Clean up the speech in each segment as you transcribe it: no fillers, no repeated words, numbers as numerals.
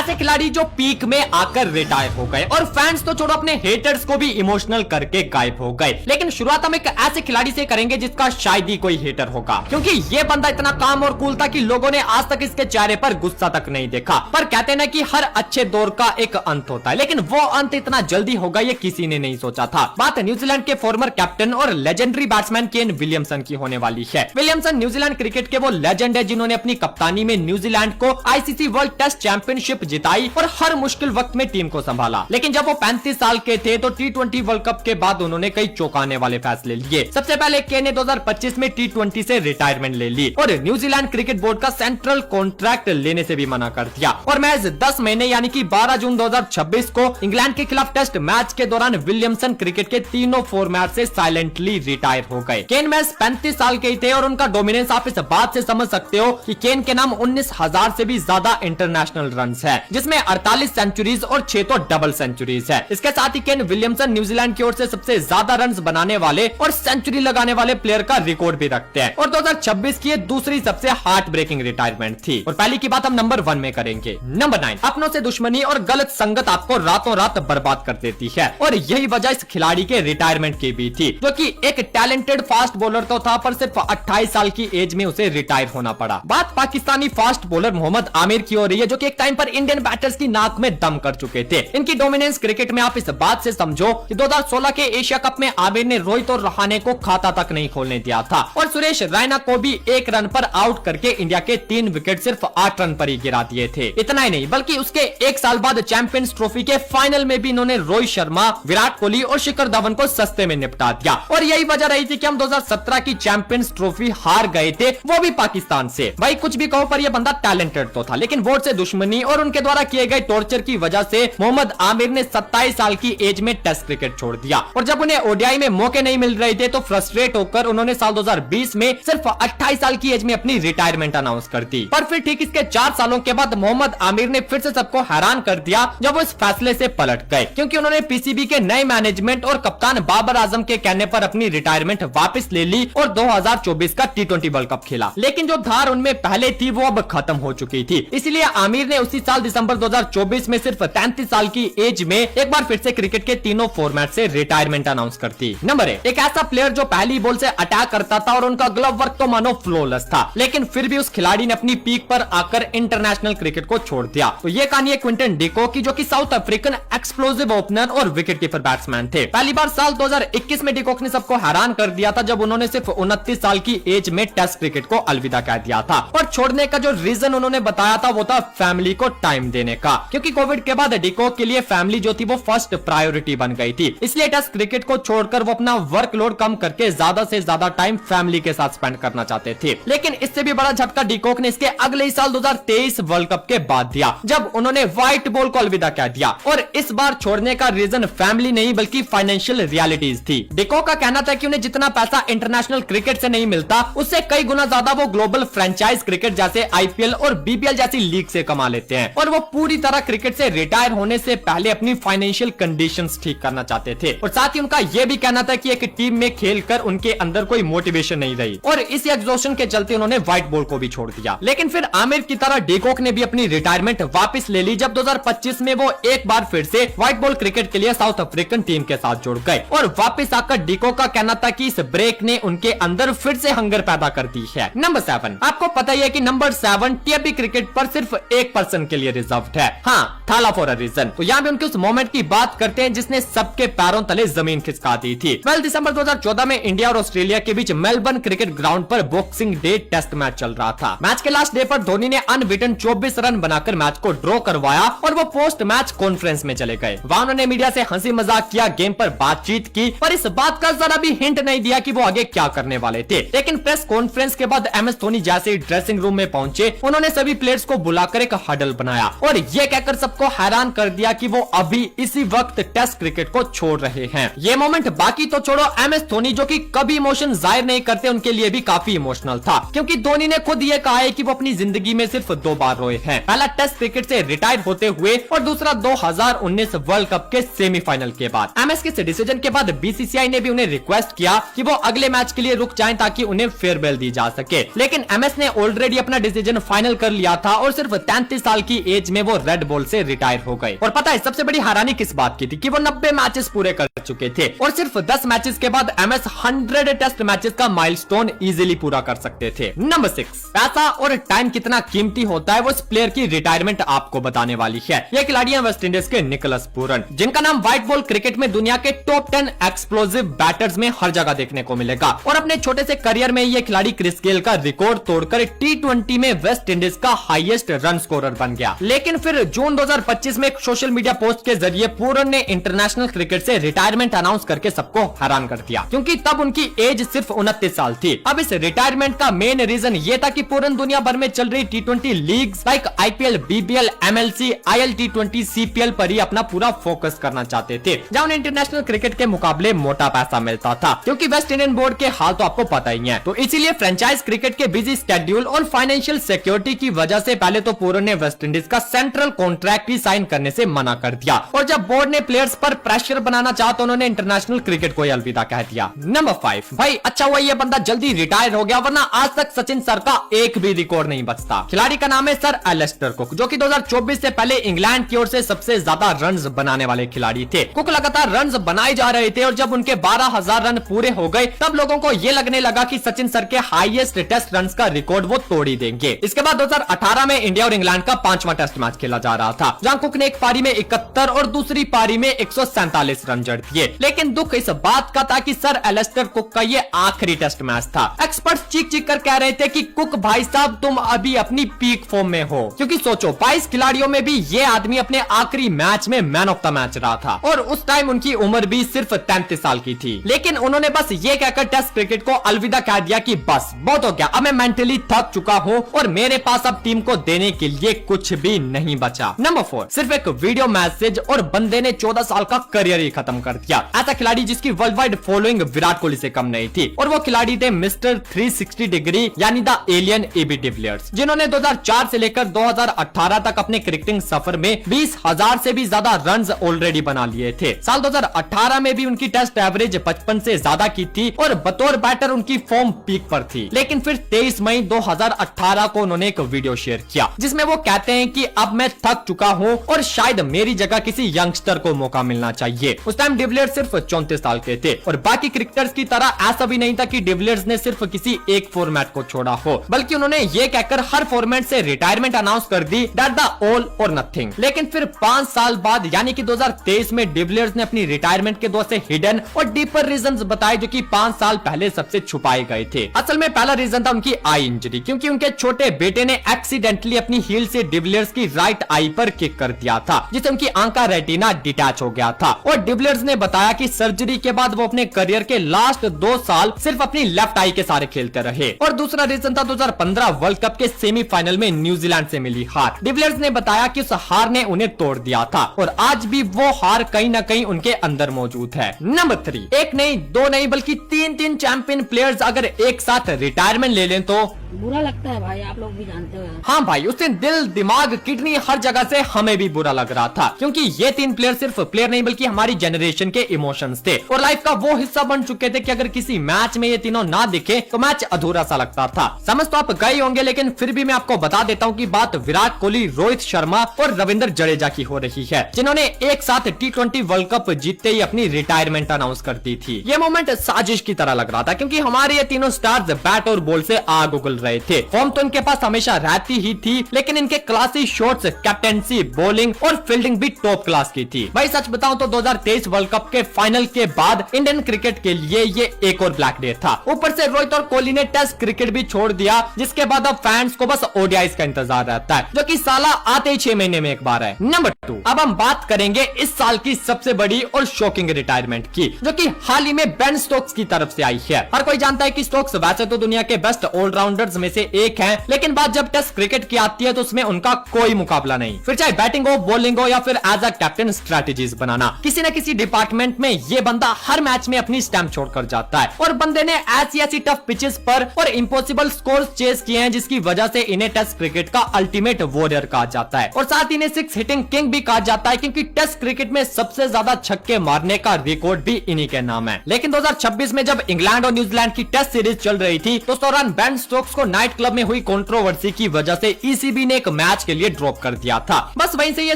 ऐसे खिलाड़ी जो पीक में आकर रिटायर हो गए और फैंस तो छोड़ो अपने हेटर्स को भी इमोशनल करके गायब हो गए। लेकिन शुरुआत हम एक ऐसे खिलाड़ी से करेंगे जिसका शायद ही कोई हेटर होगा, क्योंकि ये बंदा इतना काम और कूल था कि लोगों ने आज तक इसके चेहरे पर गुस्सा तक नहीं देखा। पर कहते ना कि हर अच्छे दौर का एक अंत होता है, लेकिन वो अंत इतना जल्दी होगा ये किसी ने नहीं सोचा था। बात न्यूजीलैंड के फॉर्मर कैप्टन और लेजेंडरी बैट्समैन केन विलियमसन की होने वाली है। विलियमसन न्यूजीलैंड क्रिकेट के वो लेजेंड है जिन्होंने अपनी कप्तानी में न्यूजीलैंड को आईसीसी वर्ल्ड टेस्ट चैंपियनशिप जिताई और हर मुश्किल वक्त में टीम को संभाला। लेकिन जब वो 35 साल के थे तो T20 वर्ल्ड कप के बाद उन्होंने कई चौंकाने वाले फैसले लिए। सबसे पहले केन ने 2025 में T20 से रिटायरमेंट ले ली और न्यूजीलैंड क्रिकेट बोर्ड का सेंट्रल कॉन्ट्रैक्ट लेने से भी मना कर दिया और महज 10 महीने यानी कि 12 जून 2026 को इंग्लैंड के खिलाफ टेस्ट मैच के दौरान विलियमसन क्रिकेट के तीनों फॉर्मेट से साइलेंटली रिटायर हो गए। केन महज 35 साल के ही थे और उनका डोमिनेंस आप इस बात से समझ सकते हो कि केन के नाम 19,000 से भी ज्यादा इंटरनेशनल रन्स है, जिसमें 48 सेंचुरीज और 6 तो डबल सेंचुरीज है। इसके साथ ही केन विलियमसन न्यूजीलैंड की ओर से सबसे ज्यादा रन्स बनाने वाले और सेंचुरी लगाने वाले प्लेयर का रिकॉर्ड भी रखते हैं और 2026 की दूसरी सबसे हार्ट ब्रेकिंग रिटायरमेंट थी। और पहली की बात हम नंबर 1 में करेंगे। नंबर 9, अपनों से दुश्मनी और गलत संगत आपको रातों रात बर्बाद कर देती है और यही वजह इस खिलाड़ी के रिटायरमेंट की भी थी, जो कि एक टैलेंटेड फास्ट बॉलर तो था पर सिर्फ 28 साल की एज में उसे रिटायर होना पड़ा। बात पाकिस्तानी फास्ट बॉलर मोहम्मद आमिर की हो रही है, जो कि एक टाइम पर इंडियन बैटर्स की नाक में दम कर चुके थे। इनकी डोमिनेंस क्रिकेट में आप इस बात से समझो कि 2016 के एशिया कप में आमिर ने रोहित और रहाणे को खाता तक नहीं खोलने दिया था और सुरेश रैना को भी 1 रन पर आउट करके इंडिया के 3 विकेट सिर्फ 8 रन पर ही गिरा दिए थे। इतना ही नहीं बल्कि उसके 1 साल बाद चैंपियंस ट्रॉफी के फाइनल में भी इन्होंने रोहित शर्मा, विराट कोहली और शिखर धवन को सस्ते में निपटा दिया और यही वजह रही थी कि हम 2017 की चैंपियंस ट्रॉफी हार गए थे, वो भी पाकिस्तान से। भाई कुछ भी कहो पर यह बंदा टैलेंटेड तो था, लेकिन बोर्ड से दुश्मनी और उनके द्वारा किए गए टॉर्चर की वजह से मोहम्मद आमिर ने 27 साल की एज में टेस्ट क्रिकेट छोड़ दिया और जब उन्हें ओडीआई में मौके नहीं मिल रहे थे तो फ्रस्ट्रेट होकर उन्होंने साल 2020 में सिर्फ 28 साल की एज में अपनी रिटायरमेंट अनाउंस कर दी। पर फिर ठीक इसके 4 सालों के बाद मोहम्मद आमिर ने फिर से सबको हैरान कर दिया जब वो इस फैसले से पलट गए, क्योंकि उन्होंने पीसीबी के नए मैनेजमेंट और कप्तान बाबर आजम के कहने पर अपनी रिटायरमेंट वापस ले ली और 2024 का T20 वर्ल्ड कप खेला। लेकिन जो धार उनमें पहले थी वो अब खत्म हो चुकी थी, इसलिए आमिर ने उसी साल दिसंबर 2024 में सिर्फ 33 साल की एज में एक बार फिर से क्रिकेट के तीनों फॉर्मेट से रिटायरमेंट अनाउंस कर दी। नंबर 1, एक ऐसा प्लेयर जो पहली बॉल से अटैक करता था और उनका ग्लव वर्क तो मानो फ्लॉलेस था, लेकिन फिर भी उस खिलाड़ी ने अपनी पीक पर आकर इंटरनेशनल क्रिकेट को छोड़ दिया। तो ये कहानी है क्विंटन डिको की, जो कि साउथ अफ्रीकन एक्सप्लोसिव ओपनर और विकेट कीपर बैट्समैन थे। पहली बार साल 2021 में डिकॉक ने सबको हैरान कर दिया था जब उन्होंने सिर्फ 29 साल की एज में टेस्ट क्रिकेट को अलविदा कह दिया था और छोड़ने का जो रीजन उन्होंने बताया था वो था फैमिली को टाइम देने का, क्योंकि कोविड के बाद डिकॉक के लिए फैमिली जो थी वो फर्स्ट प्रायोरिटी बन गई थी। इसलिए टेस्ट क्रिकेट को छोड़कर वो अपना वर्कलोड कम करके ज्यादा से ज्यादा टाइम फैमिली के साथ स्पेंड करना चाहते थे। लेकिन इससे भी बड़ा झटका डिकॉक ने इसके अगले ही साल 2023 वर्ल्ड कप के बाद दिया, जब उन्होंने व्हाइट बॉल को अलविदा कह दिया और इस बार छोड़ने का रीजन फैमिली नहीं बल्कि फाइनेंशियल रियलिटीज थी। डिकॉक का कहना था कि उन्हें जितना पैसा इंटरनेशनल क्रिकेट से नहीं मिलता उससे कई गुना ज्यादा वो ग्लोबल फ्रेंचाइज क्रिकेट जैसे आईपीएल और बीपीएल जैसी लीग से कमा लेते हैं और वो पूरी तरह क्रिकेट से रिटायर होने से पहले अपनी फाइनेंशियल कंडीशंस ठीक करना चाहते थे। और साथ ही उनका यह भी कहना था कि एक टीम में खेलकर उनके अंदर कोई मोटिवेशन नहीं रही और इस एग्जॉस्शन के चलते उन्होंने व्हाइट बॉल को भी छोड़ दिया। लेकिन फिर आमिर की तरह डिकॉक ने भी अपनी रिटायरमेंट वापस ले ली जब 2025 में वो एक बार फिर से व्हाइट बॉल क्रिकेट के लिए साउथ अफ्रीकन टीम के साथ जुड़ गए और वापस आकर डिकॉक का कहना था कि इस ब्रेक ने उनके अंदर फिर से हंगर पैदा कर दी है। नंबर 7, आपको पता ही है कि नंबर 7 टीएबी क्रिकेट पर सिर्फ एक पर्सन के लिए रिजर्व्ड है। हाँ, थाला फॉर अ रीजन। तो यहाँ भी उनके उस मोमेंट की बात करते हैं जिसने सबके पैरों तले जमीन खिसका दी थी। 12 दिसंबर 2014 में इंडिया और ऑस्ट्रेलिया के बीच मेलबर्न क्रिकेट ग्राउंड पर बॉक्सिंग डे टेस्ट मैच चल रहा था। मैच के लास्ट डे पर धोनी ने अनबीटन 24 रन बनाकर मैच को ड्रॉ करवाया और वो पोस्ट मैच कॉन्फ्रेंस में चले गए। वहां उन्होंने मीडिया से हंसी मजाक किया, गेम पर बातचीत की, पर इस बात का जरा भी हिंट नहीं दिया कि वो आगे क्या करने वाले थे। लेकिन प्रेस कॉन्फ्रेंस के बाद एमएस धोनी जैसे ड्रेसिंग रूम में पहुंचे, उन्होंने सभी प्लेयर्स को बुलाकर एक हडल बनाया और ये कहकर सबको हैरान कर दिया कि वो अभी इसी वक्त टेस्ट क्रिकेट को छोड़ रहे हैं। ये मोमेंट बाकी तो छोड़ो, एमएस धोनी जो कि कभी इमोशन जाहिर नहीं करते उनके लिए भी काफी इमोशनल था, क्योंकि धोनी ने खुद ये कहा है कि वो अपनी जिंदगी में सिर्फ 2 बार रोए हैं। पहला टेस्ट क्रिकेट से रिटायर होते हुए और दूसरा 2019 वर्ल्ड कप के सेमीफाइनल के बाद। एमएस के डिसीजन के बाद बीसीसीआई ने भी उन्हें रिक्वेस्ट किया कि वो अगले मैच के लिए रुक जाएं ताकि उन्हें फेयरवेल दी जा सके, लेकिन एमएस ने ऑलरेडी अपना डिसीजन फाइनल कर लिया था और सिर्फ 33 साल की एज में वो रेड बॉल से रिटायर हो गए। और पता है सबसे बड़ी हैरानी किस बात की थी कि वो 90 मैचेस पूरे कर चुके थे और सिर्फ 10 मैचेस के बाद एमएस 100 टेस्ट मैचेस का माइलस्टोन इजीली पूरा कर सकते थे। नंबर 6, पैसा और टाइम कितना कीमती होता है वो इस प्लेयर की रिटायरमेंट आपको बताने वाली है। ये खिलाड़ी है वेस्ट इंडीज के निकोलस पूरन, जिनका नाम व्हाइट बॉल क्रिकेट में दुनिया के टॉप 10 एक्सप्लोसिव बैटर्स में हर जगह देखने को मिलेगा। और अपने छोटे से करियर में ये खिलाड़ी क्रिस गेल का रिकॉर्ड तोड़कर T20 में वेस्ट इंडीज का हाईएस्ट रन स्कोरर बन गया। लेकिन फिर जून 2025 में एक सोशल मीडिया पोस्ट के जरिए पूरन ने इंटरनेशनल क्रिकेट से रिटायरमेंट अनाउंस करके सबको हैरान कर दिया, क्योंकि तब उनकी एज सिर्फ 29 साल थी। अब इस रिटायरमेंट का मेन रीजन ये था कि पूरन दुनिया भर में चल रही T20 leagues like IPL, BBL, MLC, IL T20, CPL पर ही अपना पूरा फोकस करना चाहते थे, जहां उन्हें इंटरनेशनल क्रिकेट के मुकाबले मोटा पैसा मिलता था, क्योंकि वेस्ट इंडियन बोर्ड के हाल तो आपको पता ही है। तो इसीलिए फ्रेंचाइज क्रिकेट के बिजी स्केड्यूल और फाइनेंशियल सिक्योरिटी की वजह से पहले तो पूरन ने वेस्ट इंडीज का सेंट्रल कॉन्ट्रैक्ट ही साइन करने से मना कर दिया, और जब बोर्ड ने प्लेयर्स पर प्रेशर बनाना चाहा तो उन्होंने इंटरनेशनल क्रिकेट को अलविदा कह दिया। नंबर 5, भाई अच्छा हुआ ये बंदा जल्दी रिटायर हो गया, वरना आज तक सचिन सर का एक भी रिकॉर्ड नहीं बचता। खिलाड़ी का नाम है सर एलेस्टर कुक, जो कि 2024 से पहले इंग्लैंड की ओर से सबसे ज्यादा रन्स बनाने वाले खिलाड़ी थे। कुक लगातार रन्स बनाए जा रहे थे और जब उनके 12,000 रन पूरे हो गए तब लोगों को यह लगने लगा कि सचिन सर के हाईएस्ट टेस्ट रन्स का रिकॉर्ड वो तोड़ ही देंगे। इसके बाद 2018 में इंडिया और इंग्लैंड का 5वां टेस्ट मैच खेला जा रहा था, जहां कुक ने एक पारी में 71 और दूसरी पारी में 147 रन जड़ दिए। लेकिन दुख इस बात का था कि सर एलेस्टर कुक का ये आखिरी टेस्ट मैच था। एक्सपर्ट्स चीख चीख कर कह रहे थे कि कुक भाई साहब तुम अभी अपनी पीक फॉर्म में हो, क्योंकि सोचो 22 खिलाड़ियों में भी ये आदमी अपने आखिरी मैच में मैन ऑफ द मैच रहा था, और उस टाइम उनकी उम्र भी सिर्फ 33 साल की थी। लेकिन उन्होंने बस ये कहकर टेस्ट क्रिकेट को अलविदा कह दिया कि बस बहुत हो गया, अब मैं मेंटली थक चुका हूँ और मेरे पास अब टीम को देने के लिए कुछ भी नहीं बचा। नंबर 4, सिर्फ एक वीडियो मैसेज और बंदे ने 14 साल का करियर ही खत्म कर दिया। ऐसा खिलाड़ी जिसकी world wide following Virat Kohli से कम नहीं थी, और वो खिलाड़ी थे मिस्टर 360 डिग्री यानी द एलियन एबी डिविलियर्स, जिन्होंने 2004 से लेकर 2018 तक अपने क्रिकेटिंग सफर में 20,000 से भी ज्यादा रन्स ऑलरेडी बना लिए थे। साल 2018 में भी उनकी टेस्ट एवरेज 55 से ज्यादा की थी और बतौर बैटर उनकी फॉर्म पीक पर थी। लेकिन फिर 23 मई 2018 को उन्होंने एक वीडियो शेयर किया जिसमें वो कहते हैं कि अब मैं थक चुका हूं और शायद मेरी जगह किसी यंगस्टर को मौका मिलना चाहिए। उस टाइम डिविलियर्स सिर्फ 34 साल के थे, और बाकी क्रिकेटर्स की तरह ऐसा भी नहीं था कि डिविलियर्स ने सिर्फ किसी एक फॉर्मेट को छोड़ा हो, बल्कि उन्होंने ये कहकर हर फॉर्मेट से रिटायरमेंट अनाउंस कर दी, दैट द ऑल और नथिंग। लेकिन फिर 5 साल बाद यानी कि 2023 में डिविलियर्स ने अपनी रिटायरमेंट के दो से हिडन और डीपर रीजंस बताए, जो कि 5 साल पहले सबसे छुपाए गए थे। असल में पहला रीजन था उनकी आई इंजरी, क्योंकि उनके छोटे बेटे ने एक्सीडेंटली अपनी हील से डिविलियर्स की राइट आई पर किक कर दिया था, जिससे उनकी आंख का रेटिना डिटैच हो गया था। और डिविलियर्स ने बताया कि सर्जरी के बाद वो अपने करियर के लास्ट 2 साल सिर्फ अपनी लेफ्ट आई के सारे खेलते रहे। और दूसरा रीजन था 2015 वर्ल्ड कप के सेमीफाइनल में न्यूजीलैंड से मिली हार। डिविलियर्स ने बताया कि उस हार ने उन्हें तोड़ दिया था, और आज भी वो हार कहीं ना कहीं उनके अंदर मौजूद है। नंबर 3, एक नहीं, 2 नहीं, बल्कि 3 चैंपियन प्लेयर्स अगर एक साथ रिटायरमेंट ले लें तो बुरा लगता है भाई, आप लोग भी जानते हो। हाँ भाई, उस दिन दिल, दिमाग, किडनी हर जगह से हमें भी बुरा लग रहा था, क्योंकि ये 3 प्लेयर सिर्फ प्लेयर नहीं बल्कि हमारी जनरेशन के इमोशंस थे और लाइफ का वो हिस्सा बन चुके थे कि अगर किसी मैच में ये तीनों ना दिखे तो मैच अधूरा सा लगता था। समझ तो आप गए होंगे, लेकिन फिर भी मैं आपको बता देता हूँ कि बात विराट कोहली, रोहित शर्मा और रविंद्र जडेजा की हो रही है, जिन्होंने एक साथ T20 वर्ल्ड कप जीतते ही अपनी रिटायरमेंट अनाउंस कर दी थी। ये मोमेंट साजिश की तरह लग रहा था, क्योंकि हमारे ये तीनों स्टार्स बैट और बॉल से आग उगल रहे थे। फॉर्म तो इनके पास हमेशा रहती ही थी, लेकिन इनके क्लासी शॉट्स, कैप्टेंसी, बॉलिंग और फील्डिंग भी टॉप क्लास की थी। भाई सच बताऊं तो 2023 वर्ल्ड कप के फाइनल के बाद इंडियन क्रिकेट के लिए ये एक और ब्लैक डे था। ऊपर से रोहित और कोहली ने टेस्ट क्रिकेट भी छोड़ दिया, जिसके बाद अब फैंस को बस ओडीआईज का इंतजार रहता है, जो कि साला आते ही 6 महीने में एक बार है। नंबर 2, अब हम बात करेंगे इस साल की सबसे बड़ी और शॉकिंग रिटायरमेंट की, जो कि हाल ही में बेन स्टोक्स की तरफ से आई है। हर कोई जानता है कि स्टोक्स वैसे तो दुनिया के बेस्ट ऑलराउंडर्स में से एक हैं, लेकिन बात जब टेस्ट क्रिकेट की आती है तो उसमें उनका कोई मुकाबला नहीं। फिर चाहे बैटिंग हो, बॉलिंग हो या फिर एज अ कैप्टन स्ट्रेटेजीज बनाना, किसी न किसी डिपार्टमेंट में ये बंदा हर मैच में अपनी स्टैम्प छोड़कर जाता है। और बंदे ने ऐसी टफ पिचेस पर और इम्पॉसिबल स्कोर्स चेस किए हैं, जिसकी वजह से इन्हें टेस्ट क्रिकेट का अल्टीमेट वॉरियर कहा जाता है, और साथ इन्हें 6 हिटिंग किंग भी कहा जाता है, क्योंकि टेस्ट क्रिकेट में सबसे ज्यादा छक्के मारने का रिकॉर्ड भी इन्हीं के नाम है। लेकिन 2026 में जब इंग्लैंड और न्यूजीलैंड की टेस्ट सीरीज चल रही थी तो उस दौरान बेन स्टोक्स को नाइट क्लब में हुई कंट्रोवर्सी की वजह से ईसीबी ने एक मैच के लिए ड्रॉप कर दिया था। बस वहीं से ये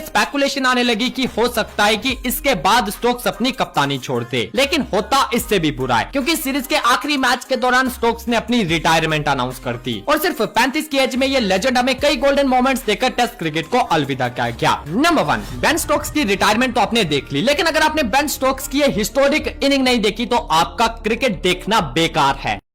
स्पेकुलेशन आने लगी कि हो सकता है कि इसके बाद स्टोक्स अपनी कप्तानी छोड़ दे, लेकिन होता इससे भी बुरा है क्योंकि सीरीज के आखिरी मैच के दौरान स्टोक्स ने अपनी रिटायरमेंट अनाउंस कर दी और सिर्फ 35 की एज में ये लेजेंड हमें कई गोल्डन मोमेंट्स देकर टेस्ट क्रिकेट को अलविदा कह गया। नंबर 1, बेन स्टोक्स की रिटायरमेंट तो आपने देख ली, लेकिन अगर आपने बेन स्टोक्स की ये हिस्टोरिक इनिंग नहीं देखी तो आपका क्रिकेट देखना बेकार है।